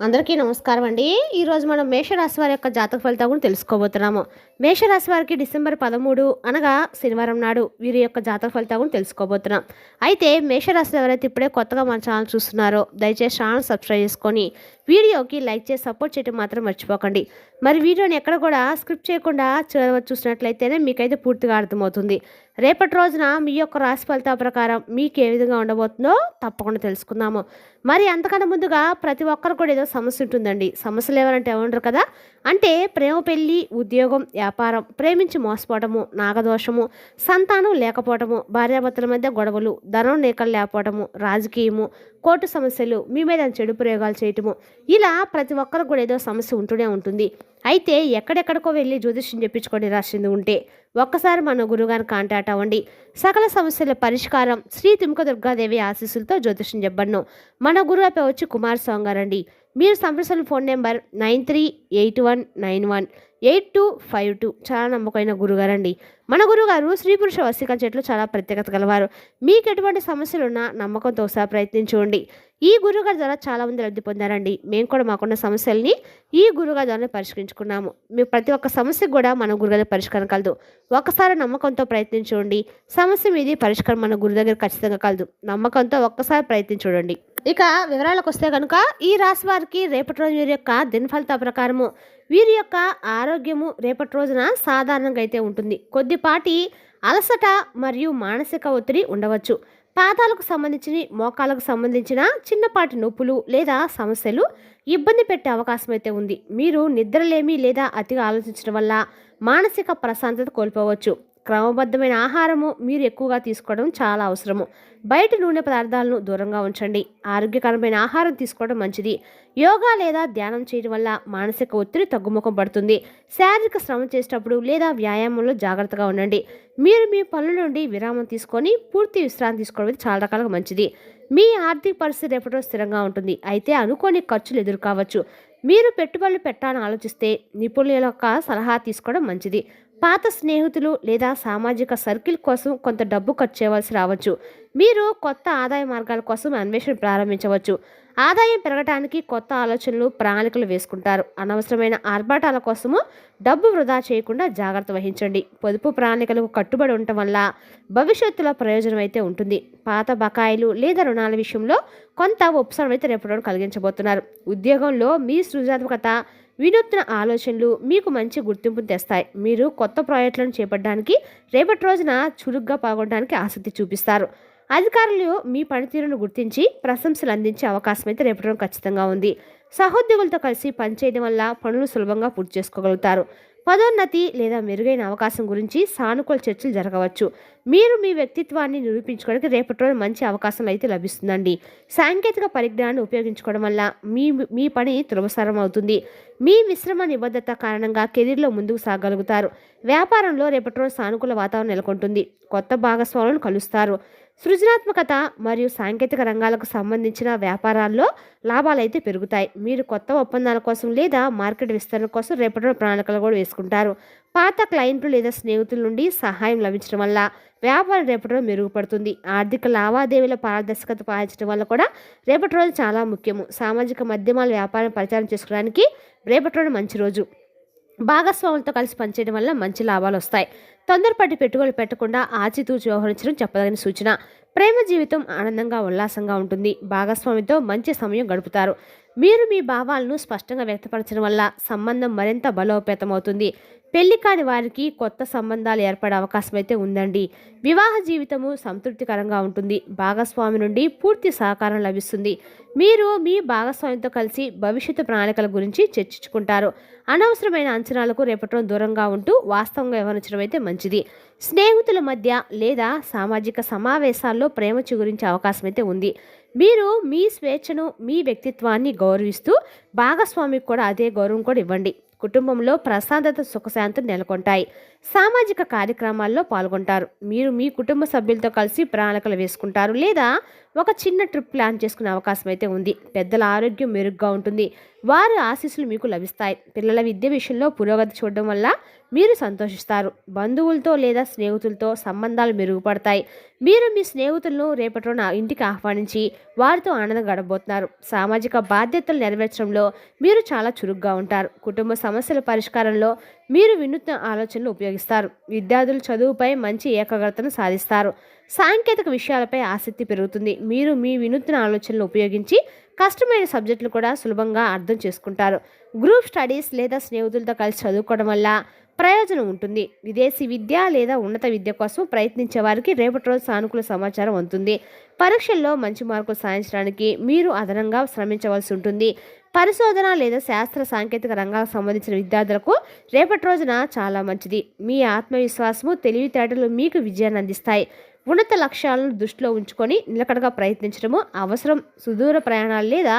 అందరికీ నమస్కారం అండి. ఈరోజు మనం మేషరాశి వారి యొక్క జాతక ఫలితాల గురించి తెలుసుకోబోతున్నాము. మేషరాశి వారికి డిసెంబర్ 13 అనగా శనివారం నాడు వీరి యొక్క జాతక ఫలితాల గురించి తెలుసుకోబోతున్నాం. అయితే మేషరాశిలో ఎవరైతే ఇప్పుడే కొత్తగా మన ఛానల్ చూస్తున్నారో దయచేసి ఛానల్ సబ్స్క్రైబ్ చేసుకొని వీడియోకి లైక్ చేసి సపోర్ట్ చేయడం మాత్రం మర్చిపోకండి. మరి వీడియోని ఎక్కడ కూడా స్క్రిప్ట్ చేయకుండా చూసినట్లయితేనే మీకైతే పూర్తిగా అర్థమవుతుంది. రేపటి రోజున మీ యొక్క రాశి ఫలితాల ప్రకారం మీకు ఏ విధంగా ఉండబోతుందో తప్పకుండా తెలుసుకుందాము. మరి అంతకన్నా ముందుగా ప్రతి ఒక్కరు కూడా ఏదో సమస్య ఉంటుందండి. సమస్యలు ఎవరంటే ఏమంటారు కదా, అంటే ప్రేమ, పెళ్ళి, ఉద్యోగం, వ్యాపారం, ప్రేమించి మోసపోవటము, నాగదోషము, సంతానం లేకపోవటము, భార్యాభర్తల మధ్య గొడవలు, ధనం నీకలు లేకపోవటము, రాజకీయము, కోర్టు సమస్యలు, మీ మీద చెడు ప్రయోగాలు చేయటము, ఇలా ప్రతి ఒక్కరు కూడా ఏదో సమస్య ఉంటూనే ఉంటుంది. అయితే ఎక్కడెక్కడికో వెళ్ళి జ్యోతిష్యం చెప్పించుకొని రాసింది ఉంటే ఒక్కసారి మన గురువుగారిని కాంటాక్ట్ అవ్వండి. సకల సమస్యల పరిష్కారం శ్రీ తిముక దుర్గాదేవి ఆశీస్సులతో జ్యోతిష్యం చెప్పబడను. మన గురువు వచ్చి కుమార్ స్వామి గారండి. మీరు సంప్రదించిన ఫోన్ నెంబర్ 9381918252. చాలా నమ్మకమైన గురుగారండి. మన గురుగారు స్త్రీ పురుష వశీకరణ చెట్లు చాలా ప్రత్యేకత గలవారు. మీకు ఎటువంటి సమస్యలున్నా నమ్మకంతో ఒకసారి ప్రయత్నించండి. ఈ గురుగారి ద్వారా చాలామంది లబ్ధి పొందారండి. మేము కూడా మాకున్న సమస్యల్ని ఈ గురుగారి ద్వారా పరిష్కరించుకున్నాము. మీ ప్రతి ఒక్క సమస్యకు కూడా మన గురుగారి పరిష్కారం కలదు. ఒకసారి నమ్మకంతో ప్రయత్నించండి. సమస్య మీది పరిష్కారం మన గురు దగ్గర ఖచ్చితంగా కలదు. నమ్మకంతో ఒక్కసారి ప్రయత్నించండి. ఇక వివరాలకు వస్తే కనుక ఈ రాశి వారికి రేపటి రోజు వీరి యొక్క దినఫలిత ప్రకారము వీరి యొక్క ఆరోగ్యము రేపటి రోజున సాధారణంగా అయితే ఉంటుంది. కొద్దిపాటి అలసట మరియు మానసిక ఒత్తిడి ఉండవచ్చు. పాదాలకు సంబంధించిన, మోకాలకు సంబంధించిన చిన్నపాటి నొప్పులు లేదా సమస్యలు ఇబ్బంది పెట్టే అవకాశం అయితే ఉంది. మీరు నిద్రలేమి లేదా అతిగా ఆలోచించడం వల్ల మానసిక ప్రశాంతత కోల్పోవచ్చు. క్రమబద్ధమైన ఆహారము మీరు ఎక్కువగా తీసుకోవడం చాలా అవసరము. బయట నూనె పదార్థాలను దూరంగా ఉంచండి. ఆరోగ్యకరమైన ఆహారం తీసుకోవడం మంచిది. యోగా లేదా ధ్యానం చేయడం వల్ల మానసిక ఒత్తిడి తగ్గుముఖం పడుతుంది. శారీరక శ్రమ చేసేటప్పుడు లేదా వ్యాయామంలో జాగ్రత్తగా ఉండండి. మీరు మీ పనుల నుండి విరామం తీసుకొని పూర్తి విశ్రాంతి తీసుకోవడం చాలా రకాలుగా మంచిది. మీ ఆర్థిక పరిస్థితి రేపటి స్థిరంగా ఉంటుంది. అయితే అనుకోని ఖర్చులు ఎదురు కావచ్చు. మీరు పెట్టుబడులు పెట్టాలని ఆలోచిస్తే నిపుణుల యొక్క సలహా తీసుకోవడం మంచిది. పాత స్నేహితులు లేదా సామాజిక సర్కిల్ కోసం కొంత డబ్బు ఖర్చు చేయవలసి రావచ్చు. మీరు కొత్త ఆదాయ మార్గాల కోసం అన్వేషణ ప్రారంభించవచ్చు. ఆదాయం పెరగడానికి కొత్త ఆలోచనలు, ప్రణాళికలు వేసుకుంటారు. అనవసరమైన ఆర్భాటాల కోసము డబ్బు వృధా చేయకుండా జాగ్రత్త వహించండి. పొదుపు ప్రణాళికలకు కట్టుబడి ఉండటం వల్ల భవిష్యత్తులో ప్రయోజనం అయితే ఉంటుంది. పాత బకాయిలు లేదా రుణాల విషయంలో కొంత ఉపశమనం అయితే రేపటి కలిగించబోతున్నారు. ఉద్యోగంలో మీ సృజనాత్మకత, వినూత్న ఆలోచనలు మీకు మంచి గుర్తింపును తెస్తాయి. మీరు కొత్త ప్రాజెక్టులను చేపట్టడానికి రేపటి రోజున చురుగ్గా పాల్గొనడానికి ఆసక్తి చూపిస్తారు. అధికారులు మీ పనితీరును గుర్తించి ప్రశంసలు అందించే అవకాశం అయితే రేపటి రోజు ఖచ్చితంగా ఉంది. సహోద్యోగులతో కలిసి పనిచేయడం వల్ల పనులు సులభంగా పూర్తి చేసుకోగలుగుతారు. పదోన్నతి లేదా మెరుగైన అవకాశం గురించి సానుకూల చర్చలు జరగవచ్చు. మీరు మీ వ్యక్తిత్వాన్ని నిరూపించుకోవడానికి రేపటి రోజు మంచి అవకాశం అయితే లభిస్తుందండి. సాంకేతిక పరిజ్ఞానాన్ని ఉపయోగించుకోవడం వల్ల మీ పని సులభతరం అవుతుంది. మీ మిశ్రమ నిబద్ధత కారణంగా కెరీర్లో ముందుకు సాగలుగుతారు. వ్యాపారంలో రేపటి రోజు సానుకూల వాతావరణం నెలకొంటుంది. కొత్త భాగస్వాములను కలుస్తారు. సృజనాత్మకత మరియు సాంకేతిక రంగాలకు సంబంధించిన వ్యాపారాల్లో లాభాలు అయితే పెరుగుతాయి. మీరు కొత్త ఒప్పందాల కోసం లేదా మార్కెట్ విస్తరణ కోసం రేపటి ప్రణాళికలు కూడా వేసుకుంటారు. పాత క్లయింట్లు లేదా స్నేహితుల నుండి సహాయం లభించడం వల్ల వ్యాపారం రేపటి రోజు మెరుగుపడుతుంది. ఆర్థిక లావాదేవీల పారదర్శకత పాటించడం వల్ల కూడా రేపటి రోజు చాలా ముఖ్యము. సామాజిక మాధ్యమాల వ్యాపారం ప్రచారం చేసుకోవడానికి రేపటి రోజు మంచి రోజు. భాగస్వాములతో కలిసి పనిచేయడం వల్ల మంచి లాభాలు వస్తాయి. తొందరపాటి పెట్టుబడులు పెట్టకుండా ఆచితూచి వ్యవహరించడం చెప్పదగిన సూచన. ప్రేమ జీవితం ఆనందంగా, ఉల్లాసంగా ఉంటుంది. భాగస్వామితో మంచి సమయం గడుపుతారు. మీరు మీ భావాలను స్పష్టంగా వ్యక్తపరచడం వల్ల సంబంధం మరింత బలోపేతమవుతుంది. పెళ్లి కాని వారికి కొత్త సంబంధాలు ఏర్పడే అవకాశం అయితే ఉందండి. వివాహ జీవితము సంతృప్తికరంగా ఉంటుంది. భాగస్వామి నుండి పూర్తి సహకారం లభిస్తుంది. మీరు మీ భాగస్వామితో కలిసి భవిష్యత్తు ప్రణాళికల గురించి చర్చించుకుంటారు. అనవసరమైన అంచనాలకు రేపటి రోజు దూరంగా ఉంటూ వాస్తవంగా వ్యవహరించడం అయితే మంచిది. స్నేహితుల మధ్య లేదా సామాజిక సమావేశాల్లో ప్రేమ చిగురించే అవకాశం అయితే ఉంది. మీరు మీ స్వేచ్ఛను, మీ వ్యక్తిత్వాన్ని గౌరవిస్తూ భాగస్వామికి కూడా అదే గౌరవం కూడా ఇవ్వండి. కుటుంబంలో ప్రశాంతత, సుఖశాంతులు నెలకొంటాయి. సామాజిక కార్యక్రమాల్లో పాల్గొంటారు. మీరు మీ కుటుంబ సభ్యులతో కలిసి ప్రణాళికలు వేసుకుంటారు లేదా ఒక చిన్న ట్రిప్ ప్లాన్ చేసుకునే అవకాశం అయితే ఉంది. పెద్దల ఆరోగ్యం మెరుగ్గా ఉంటుంది. వారి ఆశీస్సులు మీకు లభిస్తాయి. పిల్లల విద్య విషయంలో పురోగతి చూడడం వల్ల మీరు సంతోషిస్తారు. బంధువులతో లేదా స్నేహితులతో సంబంధాలు మెరుగుపడతాయి. మీరు మీ స్నేహితులను రేపటి రోజున ఇంటికి ఆహ్వానించి వారితో ఆనందం గడపబోతున్నారు. సామాజిక బాధ్యతలు నెరవేర్చడంలో మీరు చాలా చురుగ్గా ఉంటారు. కుటుంబ సమస్యల పరిష్కారంలో మీరు వినూత్న ఆలోచనలు ఉపయోగిస్తారు. విద్యార్థులు చదువుపై మంచి ఏకాగ్రతను సాధిస్తారు. సాంకేతిక విషయాలపై ఆసక్తి పెరుగుతుంది. మీరు మీ వినూత్న ఆలోచనలు ఉపయోగించి కష్టమైన సబ్జెక్టులు కూడా సులభంగా అర్థం చేసుకుంటారు. గ్రూప్ స్టడీస్ లేదా స్నేహితులతో కలిసి చదువుకోవడం వల్ల ప్రయోజనం ఉంటుంది. విదేశీ విద్య లేదా ఉన్నత విద్య కోసం ప్రయత్నించే వారికి రేపటి రోజు సానుకూల సమాచారం ఉంటుంది. పరీక్షల్లో మంచి మార్కులు సాధించడానికి మీరు అదనంగా శ్రమించవలసి ఉంటుంది. పరిశోధన లేదా శాస్త్ర సాంకేతిక రంగాలకు సంబంధించిన విద్యార్థులకు రేపటి రోజున చాలా మంచిది. మీ ఆత్మవిశ్వాసము తెలివితేటలు మీకు విజయాన్ని అందిస్తాయి. ఉన్నత లక్ష్యాలను దృష్టిలో ఉంచుకొని నిలకడగా ప్రయత్నించడము అవసరం. సుదూర ప్రయాణాలు లేదా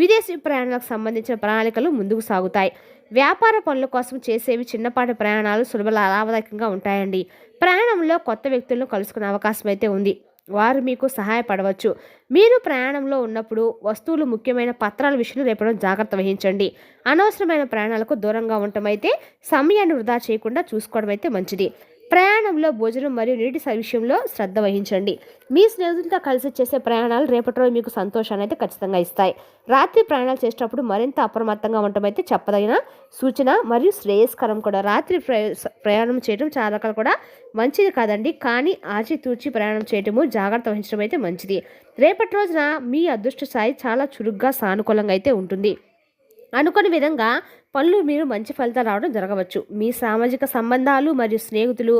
విదేశీ ప్రయాణాలకు సంబంధించిన ప్రణాళికలు ముందుకు సాగుతాయి. వ్యాపార పనుల కోసం చేసేవి చిన్నపాటి ప్రయాణాలు సులభ లాభదాయకంగా ఉంటాయండి. ప్రయాణంలో కొత్త వ్యక్తులను కలుసుకునే అవకాశం అయితే ఉంది. వారు మీకు సహాయపడవచ్చు. మీరు ప్రయాణంలో ఉన్నప్పుడు వస్తువులు ముఖ్యమైన పత్రాల విషయంలో రేపటి జాగ్రత్త వహించండి. అనవసరమైన ప్రయాణాలకు దూరంగా ఉండటం అయితే సమయాన్ని వృధా చేయకుండా చూసుకోవడం అయితే మంచిది. ప్రయాణంలో భోజనం మరియు నీటి విషయంలో శ్రద్ధ వహించండి. మీ స్నేహితులతో కలిసి చేసే ప్రయాణాలు రేపటి రోజు మీకు సంతోషాన్ని అయితే ఖచ్చితంగా ఇస్తాయి. రాత్రి ప్రయాణాలు చేసేటప్పుడు మరింత అప్రమత్తంగా ఉండటం అయితే చెప్పదగిన సూచన మరియు శ్రేయస్కరం కూడా. రాత్రి ప్రయాణం చేయడం చాలా రకాలు కూడా మంచిది కాదండి, కానీ ఆచితూచి ప్రయాణం చేయటము జాగ్రత్త వహించడం అయితే మంచిది. రేపటి రోజున మీ అదృష్ట స్థాయి చాలా చురుగ్గా సానుకూలంగా అయితే ఉంటుంది. అనుకుని విధంగా పనులు మీరు మంచి ఫలితాలు రావడం జరగవచ్చు. మీ సామాజిక సంబంధాలు మరియు స్నేహితులు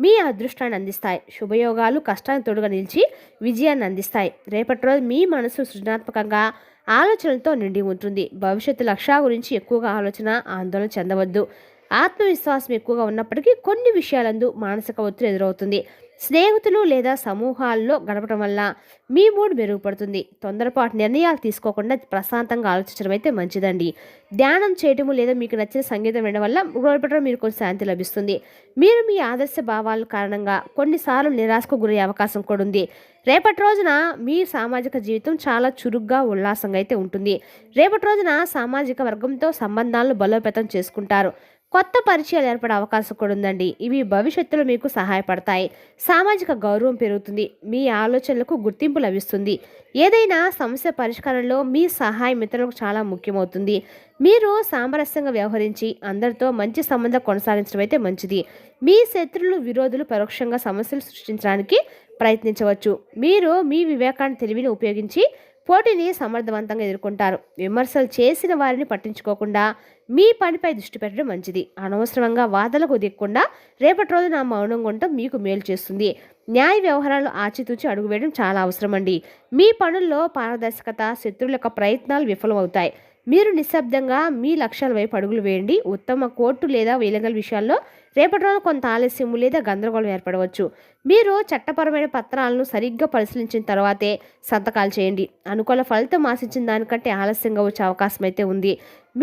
మీ అదృష్టాన్ని అందిస్తాయి. శుభయోగాలు కష్టాన్ని తోడుగా నిలిచి విజయాన్ని అందిస్తాయి. రేపటి రోజు మీ మనసు సృజనాత్మకంగా ఆలోచనలతో నిండి ఉంటుంది. భవిష్యత్తు లక్ష్యాల గురించి ఎక్కువగా ఆందోళన చెందవద్దు. ఆత్మవిశ్వాసం ఎక్కువగా ఉన్నప్పటికీ కొన్ని విషయాలందు మానసిక ఒత్తిడి ఎదురవుతుంది. స్నేహితులు లేదా సమూహాల్లో గడపడం వల్ల మీ మూడ్ మెరుగుపడుతుంది. తొందరపాటు నిర్ణయాలు తీసుకోకుండా ప్రశాంతంగా ఆలోచించడం అయితే మంచిదండి. ధ్యానం చేయటము లేదా మీకు నచ్చిన సంగీతం వినడం వల్ల రేపటి మీకు కొంచెం శాంతి లభిస్తుంది. మీరు మీ ఆదర్శ భావాల కారణంగా కొన్నిసార్లు నిరాశకు గురయ్యే అవకాశం కూడా ఉంది. రేపటి రోజున మీ సామాజిక జీవితం చాలా చురుగ్గా ఉల్లాసంగా అయితే ఉంటుంది. రేపటి రోజున సామాజిక వర్గంతో సంబంధాలను బలోపేతం చేసుకుంటారు. కొత్త పరిచయాలు ఏర్పడే అవకాశం కూడా ఉందండి. ఇవి భవిష్యత్తులో మీకు సహాయపడతాయి. సామాజిక గౌరవం పెరుగుతుంది. మీ ఆలోచనలకు గుర్తింపు లభిస్తుంది. ఏదైనా సమస్య పరిష్కారంలో మీ సహాయం ఇతరులకు చాలా ముఖ్యమవుతుంది. మీరు సామరస్యంగా వ్యవహరించి అందరితో మంచి సంబంధం కొనసాగించడం అయితే మంచిది. మీ శత్రువులు విరోధులు పరోక్షంగా సమస్యలు సృష్టించడానికి ప్రయత్నించవచ్చు. మీరు మీ వివేకాన్ని తెలివిని ఉపయోగించి పోటీని సమర్థవంతంగా ఎదుర్కొంటారు. విమర్శలు చేసిన వారిని పట్టించుకోకుండా మీ పనిపై దృష్టి పెట్టడం మంచిది. అనవసరంగా వాదనలకు దిగకుండా రేపటి రోజున మౌనంగా ఉండటం మీకు మేలు చేస్తుంది. న్యాయ వ్యవహారాలు ఆచితూచి అడుగు వేయడం చాలా అవసరం అండి. మీ పనుల్లో పారదర్శకత, శత్రువుల యొక్క ప్రయత్నాలు విఫలమవుతాయి. మీరు నిశ్శబ్దంగా మీ లక్ష్యాల వైపు అడుగులు వేయండి. ఉత్తమ కోర్టు లేదా వేలగల విషయాల్లో రేపటి రోజు కొంత ఆలస్యము లేదా గందరగోళం ఏర్పడవచ్చు. మీరు చట్టపరమైన పత్రాలను సరిగ్గా పరిశీలించిన తర్వాతే సంతకాలు చేయండి. అనుకూల ఫలితం ఆశించిన దానికంటే ఆలస్యంగా వచ్చే అవకాశం అయితే ఉంది.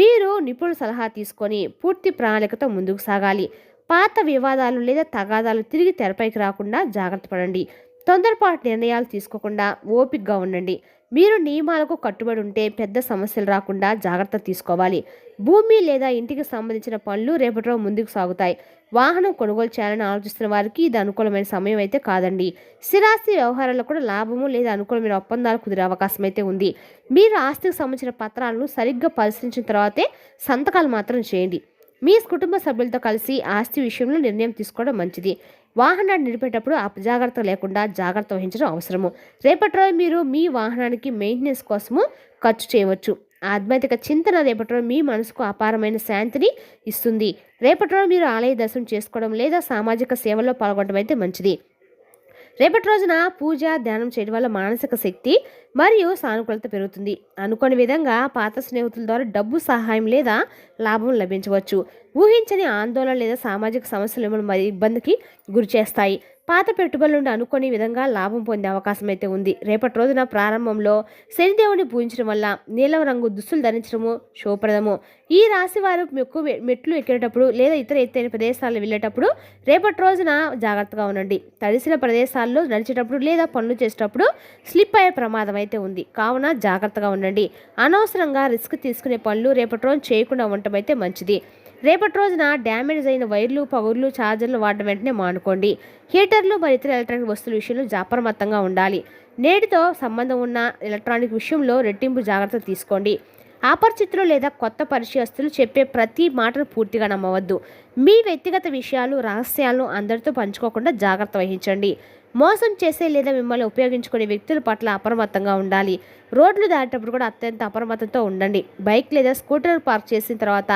మీరు నిపుణుల సలహా తీసుకొని పూర్తి ప్రణాళికతో ముందుకు సాగాలి. పాత వివాదాలు లేదా తగాదాలు తిరిగి తెరపైకి రాకుండా జాగ్రత్త పడండి. తొందరపాటు నిర్ణయాలు తీసుకోకుండా ఓపికగా ఉండండి. మీరు నియమాలకు కట్టుబడి ఉంటే పెద్ద సమస్యలు రాకుండా జాగ్రత్త తీసుకోవాలి. భూమి లేదా ఇంటికి సంబంధించిన పనులు రేపటిలో ముందుకు సాగుతాయి. వాహనం కొనుగోలు చేయాలని ఆలోచిస్తున్న వారికి ఇది అనుకూలమైన సమయం అయితే కాదండి. స్థిరాస్తి వ్యవహారాల్లో కూడా లాభము లేదా అనుకూలమైన ఒప్పందాలు కుదిరే అవకాశం అయితే ఉంది. మీరు ఆస్తికి సంబంధించిన పత్రాలను సరిగ్గా పరిశీలించిన తర్వాతే సంతకాలు మాత్రం చేయండి. మీ కుటుంబ సభ్యులతో కలిసి ఆస్తి విషయంలో నిర్ణయం తీసుకోవడం మంచిది. వాహనాన్ని నిలిపేటప్పుడు అజాగ్రత్త లేకుండా జాగ్రత్త వహించడం అవసరము. రేపటి రోజు మీరు మీ వాహనానికి మెయింటెనెన్స్ కోసము ఖర్చు చేయవచ్చు. ఆధ్యాత్మిక చింతన రేపటి రోజు మీ మనసుకు అపారమైన శాంతిని ఇస్తుంది. రేపటి రోజు మీరు ఆలయ దర్శనం చేసుకోవడం లేదా సామాజిక సేవల్లో పాల్గొనడం అయితే మంచిది. రేపటి రోజున పూజ, ధ్యానం చేయడం వల్ల మానసిక శక్తి మరియు సానుకూలత పెరుగుతుంది. అనుకోని విధంగా పాత స్నేహితుల ద్వారా డబ్బు సహాయం లేదా లాభం లభించవచ్చు. ఊహించని ఆందోళన లేదా సామాజిక సమస్యలు మిమ్మల్ని ఇబ్బందికి గురి చేస్తాయి. పాత పెట్టుబడుల నుండి అనుకోని విధంగా లాభం పొందే అవకాశం అయితే ఉంది. రేపటి రోజున ప్రారంభంలో శనిదేవుని పూజించడం వల్ల నీలం రంగు దుస్తులు ధరించడము శుభప్రదము. ఈ రాశి వారు మెట్లు ఎక్కేటప్పుడు లేదా ఇతర ఎత్తైన ప్రదేశాలు వెళ్ళేటప్పుడు రేపటి రోజున జాగ్రత్తగా ఉండండి. తడిసిన ప్రదేశాల్లో నడిచేటప్పుడు లేదా పనులు చేసేటప్పుడు స్లిప్ అయ్యే ప్రమాదం అయితే ఉంది. కావున జాగ్రత్తగా ఉండండి. అనవసరంగా రిస్క్ తీసుకునే పనులు రేపటి రోజు చేయకుండా ఉండటం అయితే మంచిది. రేపటి రోజున డ్యామేజ్ అయిన వైర్లు, పవర్లు, ఛార్జర్లు వాడడం వెంటనే మానుకోండి. హీటర్లు మరియు ఇతర ఎలక్ట్రానిక్ వస్తువుల విషయంలో అప్రమత్తంగా ఉండాలి. నేటితో సంబంధం ఉన్న ఎలక్ట్రానిక్ విషయంలో రెట్టింపు జాగ్రత్తలు తీసుకోండి. అపరిచితులు లేదా కొత్త పరిచయస్తులు చెప్పే ప్రతి మాటను పూర్తిగా నమ్మవద్దు. మీ వ్యక్తిగత విషయాలు, రహస్యాలను అందరితో పంచుకోకుండా జాగ్రత్త వహించండి. మోసం చేసే లేదా మిమ్మల్ని ఉపయోగించుకునే వ్యక్తుల పట్ల అప్రమత్తంగా ఉండాలి. రోడ్లు దాటేటప్పుడు కూడా అత్యంత అప్రమత్తంతో ఉండండి. బైక్ లేదా స్కూటర్ పార్క్ చేసిన తర్వాత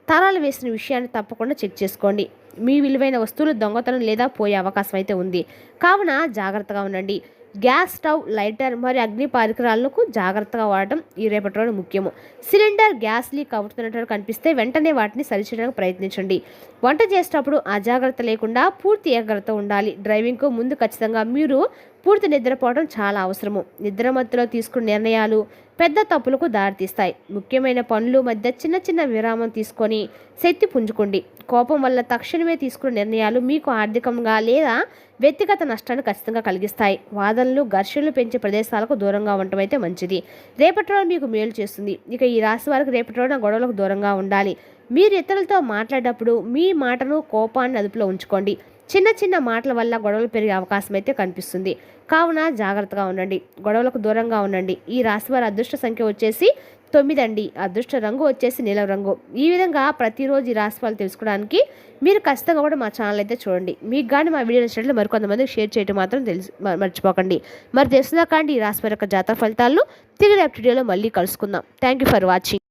తాళాలు వేసిన విషయాన్ని తప్పకుండా చెక్ చేసుకోండి. మీ విలువైన వస్తువులు దొంగతనం లేదా పోయే అవకాశం అయితే ఉంది. కావున జాగ్రత్తగా ఉండండి. గ్యాస్ స్టవ్, లైటర్ మరియు అగ్ని పరికరాలకు జాగ్రత్తగా వాడటం ఈ రేపటి రోజు ముఖ్యము. సిలిండర్, గ్యాస్ లీక్ అవుతున్నట్టు కనిపిస్తే వెంటనే వాటిని సరిచేయడానికి ప్రయత్నించండి. వంట చేసేటప్పుడు అజాగ్రత్త లేకుండా పూర్తి ఏకాగ్రత ఉండాలి. డ్రైవింగ్కు ముందు ఖచ్చితంగా మీరు పూర్తి నిద్రపోవడం చాలా అవసరము. నిద్ర మత్తులో తీసుకున్న నిర్ణయాలు పెద్ద తప్పులకు దారితీస్తాయి. ముఖ్యమైన పనులు మధ్య చిన్న చిన్న విరామం తీసుకొని శక్తి పుంజుకోండి. కోపం వల్ల తక్షణమే తీసుకున్న నిర్ణయాలు మీకు ఆర్థికంగా లేదా వ్యక్తిగత నష్టాన్ని ఖచ్చితంగా కలిగిస్తాయి. వాదనలు, ఘర్షణలు పెంచే ప్రదేశాలకు దూరంగా ఉండటం అయితే మంచిది. రేపటి రోజు మీకు మేలు చేస్తుంది. ఇక ఈ రాశి వారికి రేపటి రోజున గొడవలకు దూరంగా ఉండాలి. మీరు ఇతరులతో మాట్లాడేటప్పుడు మీ మాటను, కోపాన్ని అదుపులో ఉంచుకోండి. చిన్న చిన్న మాటల వల్ల గొడవలు పెరిగే అవకాశం అయితే కనిపిస్తుంది. కావున జాగ్రత్తగా ఉండండి. గొడవలకు దూరంగా ఉండండి. ఈ రాశి వారి అదృష్ట సంఖ్య వచ్చేసి 9 అండి. అదృష్ట రంగు వచ్చేసి నీలం రంగు. ఈ విధంగా ప్రతిరోజు ఈ రాశి వాళ్ళు తెలుసుకోవడానికి మీరు ఖచ్చితంగా కూడా మా ఛానల్ అయితే చూడండి. మీకు కానీ మా వీడియో నచ్చినట్లు మరికొంతమందికి షేర్ చేయడం మాత్రం మర్చిపోకండి. మరి తెలిసినా కానీ ఈ రాశి వారి యొక్క జాతక ఫలితాలను తిరిగి రేపటి వీడియోలో మళ్ళీ కలుసుకుందాం. Thank you for watching.